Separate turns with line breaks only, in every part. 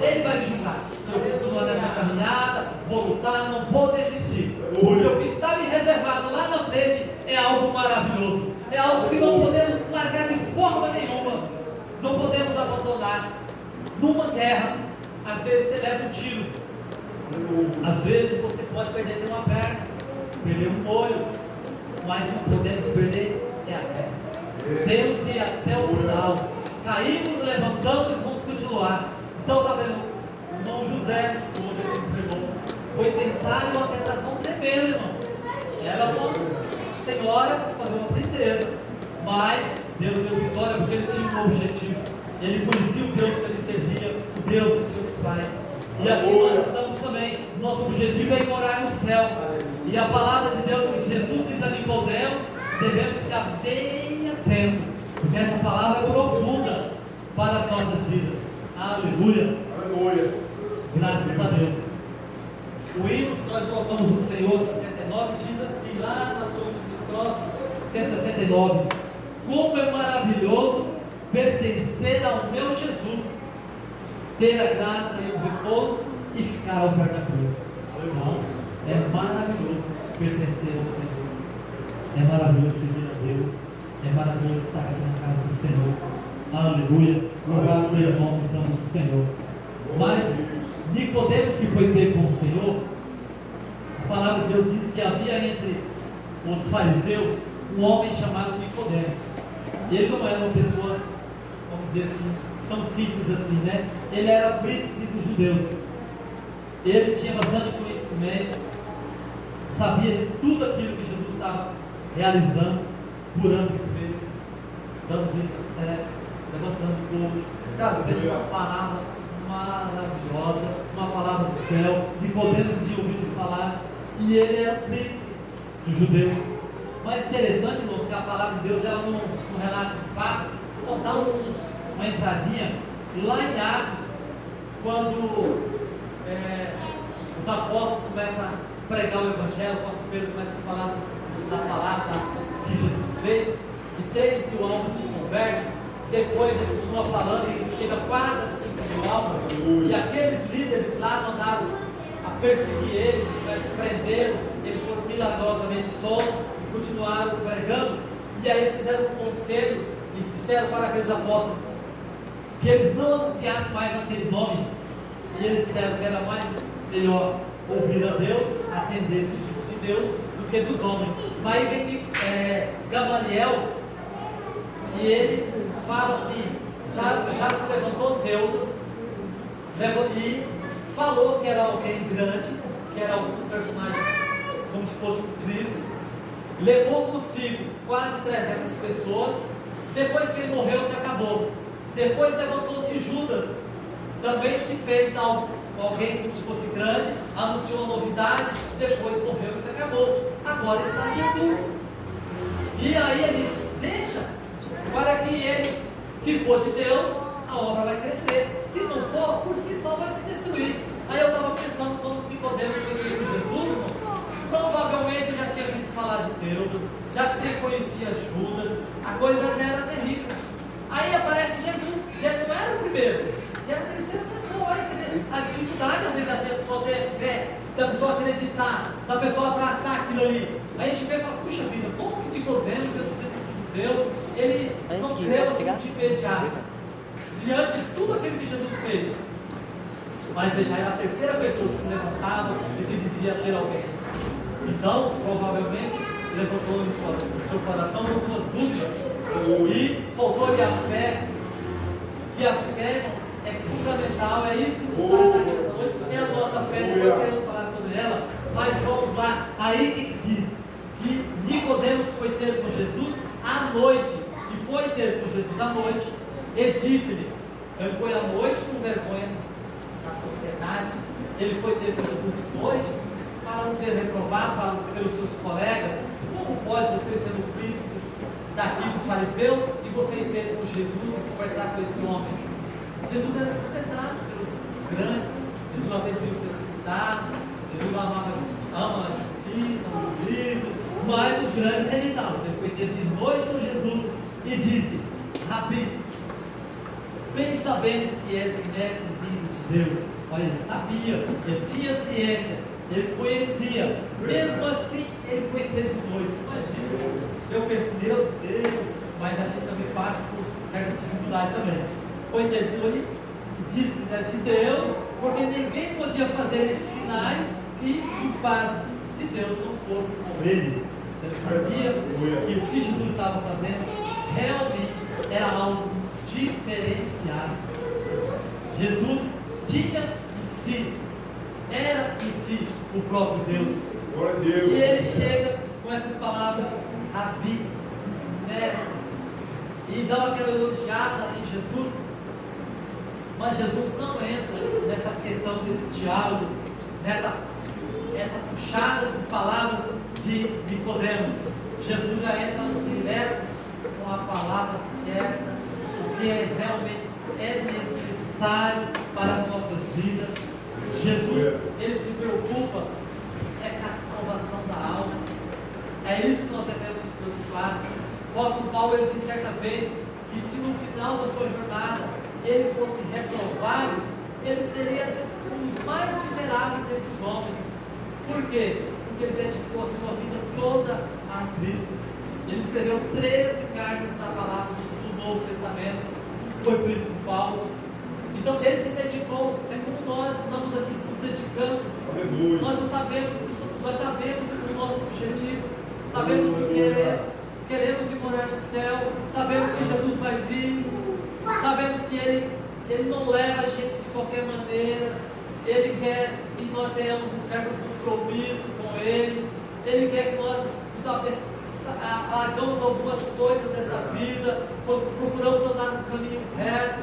Ele vai me julgar. Eu vou continuar nessa caminhada, vou lutar, não vou desistir. Porque o que está me reservado lá na frente é algo maravilhoso. É algo que não podemos largar de forma nenhuma. Não podemos abandonar. Numa guerra, às vezes você leva um tiro. Às vezes você pode perder uma perna, perder um olho, mas não podemos perder é a fé. Temos que ir até o final. Caímos, levantamos e vamos continuar. Então está vendo? O irmão José, como você sempre pregou, foi tentado em uma tentação tremenda, irmão. Era uma senhora para fazer uma princesa, mas Deus deu vitória porque ele tinha um objetivo. Ele conhecia o Deus que ele servia, o Deus dos seus pais. E aqui nós estamos também. Nosso objetivo é ir morar no céu. E a palavra de Deus que Jesus diz a Nicodemos, devemos ficar bem atentos, porque essa palavra é profunda para as nossas vidas. Aleluia.
Aleluia.
Graças a Deus. O hino que nós colocamos no Senhor 69 diz assim, lá na sua última estrofe, 169: como é maravilhoso pertencer ao meu Jesus, ter a graça e o repouso e ficar ao pé da cruz. Não, é maravilhoso pertencer ao Senhor. É maravilhoso servir a Deus. É maravilhoso estar aqui na casa do Senhor. Aleluia. Louvado seja o nome do Senhor. Mas Nicodemos, que foi ter com o Senhor, a palavra de Deus diz que havia entre os fariseus um homem chamado Nicodemos. Ele não era uma pessoa, vamos dizer assim, tão simples assim, né? Ele era príncipe dos judeus. Ele tinha bastante conhecimento, sabia de tudo aquilo que Jesus estava realizando, curando o enfermo, dando vista cega, levantando o coxo, trazendo uma palavra maravilhosa, uma palavra do céu. Nicodemos tinha ouvido falar, e ele era príncipe dos judeus. Mas interessante, irmãos, que a palavra de Deus, ela no relato de fato, só dá uma entradinha lá em Atos, quando os apóstolos começam a pregar o Evangelho. O apóstolo Pedro começa a falar da palavra que Jesus fez, e 3.000 almas se convertem. Depois ele continua falando e chega quase a 5.000 almas, e aqueles líderes lá mandaram a perseguir eles, começam a prender, eles foram milagrosamente soltos e continuaram pregando. E aí eles fizeram um conselho e disseram para aqueles apóstolos que eles não anunciassem mais naquele nome, e eles disseram que era melhor ouvir a Deus, atender os de Deus, do que dos homens. Mas aí vem Gamaliel, e ele fala assim, já se levantou Teudas, e falou que era alguém grande, que era um personagem como se fosse um Cristo, levou consigo quase 300 pessoas. Depois que ele morreu, se acabou. Depois levantou-se Judas, também se fez alguém como se fosse grande, anunciou a novidade, depois morreu e se acabou. Agora está Jesus. E aí ele disse, deixa, para que ele, se for de Deus, a obra vai crescer. Se não for, por si só vai se destruir. Aí eu estava pensando, quando Nicodemos foi ter com Jesus, provavelmente ele já tinha visto falar de Teudas, já conhecia Judas, a coisa já era terrível. Aí aparece Jesus, já não era o primeiro, já era a terceira pessoa. Aí você vê a dificuldade, às vezes, da pessoa ter fé, da pessoa acreditar, da pessoa abraçar aquilo ali. Aí a gente vê e fala, puxa vida, como que Nicodemos, sendo príncipe de Deus, ele não creu assim de imediato, diante de tudo aquilo que Jesus fez. Mas ele já era a terceira pessoa que se levantava e se dizia ser alguém. Então, provavelmente, levantou no seu coração algumas dúvidas, e faltou-lhe a fé, que a fé é fundamental. É isso que nos traz aqui essa noite, é a nossa fé. Depois queremos falar sobre ela, mas vamos lá. Aí que diz que Nicodemos foi ter com Jesus à noite, e foi ter com Jesus à noite, e disse-lhe, ele foi à noite com vergonha na sociedade, ele foi ter com Jesus de noite, para não ser reprovado pelos seus colegas. Como pode você ser um príncipe daqui dos fariseus e você ir ter com Jesus e conversar com esse homem? Jesus era desprezado pelos grandes, Jesus não atendia os necessitados, Jesus ama a justiça, o juízo, mas os grandes rejeitavam. Ele foi ter de noite com Jesus e disse, Rabi, Bem sabemos que és mestre vindo de Deus. Olha, ele sabia, ele tinha ciência, ele conhecia. Mesmo assim, ele foi ter de noite. Imagina, eu penso, meu Deus, mas a gente também passa por certas dificuldades também. Foi ter de noite, diz que é de Deus, porque ninguém podia fazer esses sinais que tu fazes, se Deus não for com ele. Ele sabia que o que Jesus estava fazendo realmente era algo diferenciado. Jesus tinha em si, era em si o próprio Deus.
Glória a Deus.
E ele chega com essas palavras, Rabi, mestre, e dá aquela elogiada em Jesus. Mas Jesus não entra nessa questão desse diálogo, essa puxada de palavras de Nicodemos. Jesus já entra direto com a palavra certa, o que realmente é necessário para as nossas vidas. Jesus, ele se preocupa com a salvação da alma. É isso que nós devemos preocupar. O apóstolo Paulo, ele disse certa vez que se no final da sua jornada ele fosse reprovado, ele seria um dos mais miseráveis entre os homens. Por quê? Porque ele dedicou a sua vida toda a Cristo. Ele escreveu 13 cartas da palavra do Novo Testamento, foi por isso com Paulo. Então ele se dedicou, é como nós estamos aqui nos dedicando.
Aleluia.
Nós sabemos o nosso objetivo, sabemos o que queremos ir morar no céu, sabemos que Jesus vai vir, sabemos que Ele não leva a gente de qualquer maneira, Ele quer que nós tenhamos um certo compromisso com Ele, Ele quer que nós apagamos algumas coisas dessa vida, procuramos andar no caminho reto,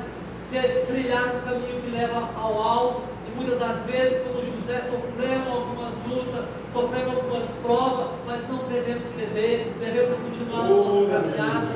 trilhar no caminho que leva ao alto. E muitas das vezes, como José, sofremos algumas lutas, sofremos algumas provas, mas não devemos ceder, devemos continuar na nossa caminhada.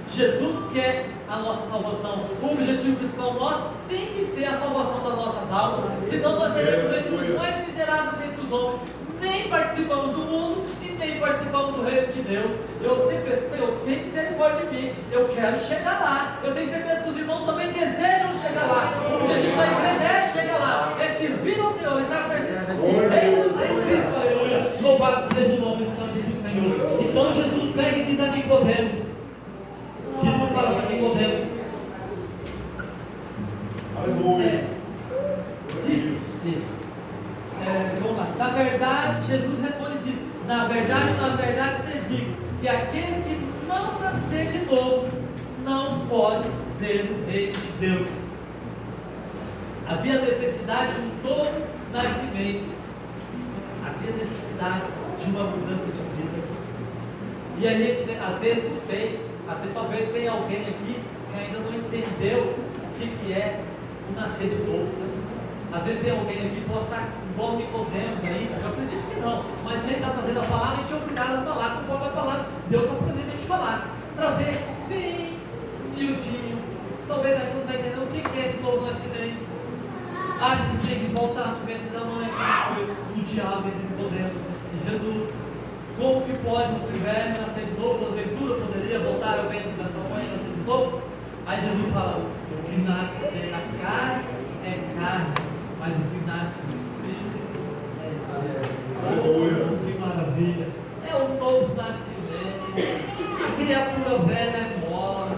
Jesus quer a nossa salvação. O objetivo principal nosso tem que ser a salvação das nossas almas, senão nós seremos entre os mais miseráveis entre os homens. Nem participamos do mundo e nem participamos do reino de Deus. Eu sempre sei, eu tenho misericórdia de mim, eu quero chegar lá. Eu tenho certeza que os irmãos também desejam chegar lá. O objetivo da igreja é chegar lá, é servir ao Senhor, estar perto do reino de Cristo, aleluia. Louvado seja o nome santo do Senhor. Então Jesus pega e diz a Nicodemos. Jesus fala para Nicodemos.
Aleluia.
Disse. Vamos lá. Na verdade, Jesus responde e diz: na verdade te digo que aquele que não nascer de novo não pode ver o reino de Deus. Havia necessidade de um novo nascimento, havia necessidade de uma mudança de vida. E a gente, às vezes, não sei, às vezes talvez tenha alguém aqui que ainda não entendeu o que é o nascer de novo. Às vezes tem alguém aqui que pode estar igual Nicodemos aí, eu acredito que não, mas quem está fazendo a palavra, a gente é obrigado a falar conforme a palavra. Deus está podendo a gente falar, trazer bem miudinho. Talvez aqui não está entendendo o que é esse novo nascimento. Acha que tem que voltar no ventre da mãe, que foi do diabo entre Nicodemos e Jesus. Como que pode o velho nascer de novo? Porventura poderia voltar ao ventre da sua mãe e nascer de novo? Aí Jesus fala: o que nasce da carne é carne, mas o que nasce do Espírito é Espírito. Oh, que maravilha! É um novo nascimento. A criatura velha morre,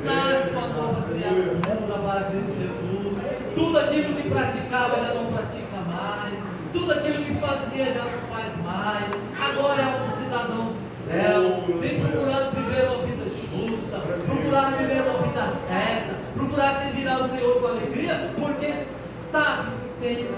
nasce uma nova criatura para Cristo Jesus. Tudo aquilo que praticava já não pratica mais, tudo aquilo que fazia já não faz mais. Agora é um cidadão do céu, tem procurado viver uma vida justa, procurar viver uma vida reta, procurar servir ao Senhor com alegria, porque sabe que tem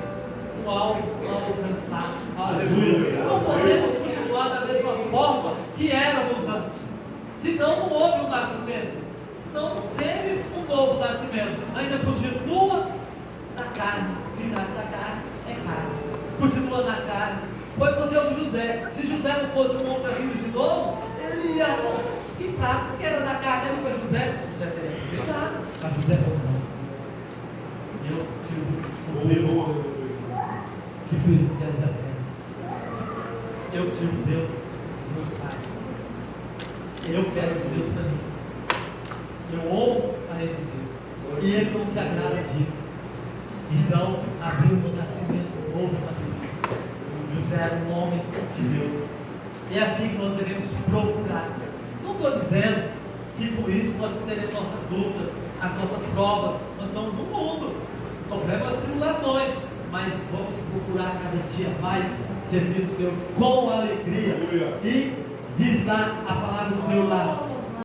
um alvo a alcançar. Aleluia! Não podemos continuar da mesma forma que éramos antes, senão não houve um nascimento, senão não teve um novo nascimento, ainda continua na carne. O que nasce da carne é carne, continua na carne. Foi fazer o José. Se José não fosse um homem nascido de novo, ele ia ficar, porque era da carne. Ele foi José teria pecado, mas José falou: não, eu sirvo o Deus que fez os céus e a terra. Eu sirvo Deus dos meus pais. Eu quero esse Deus para mim. Eu honro a esse Deus. nada disso. Então, havia um nascimento novo na vida. José era um homem de Deus. É assim que nós devemos procurar. Não estou dizendo que por isso nós não teremos nossas dúvidas, as nossas provas. Nós estamos no mundo, sofremos as tribulações, mas vamos procurar cada dia mais servir o Senhor com alegria.
Aleluia.
E diz lá a palavra do Senhor lá: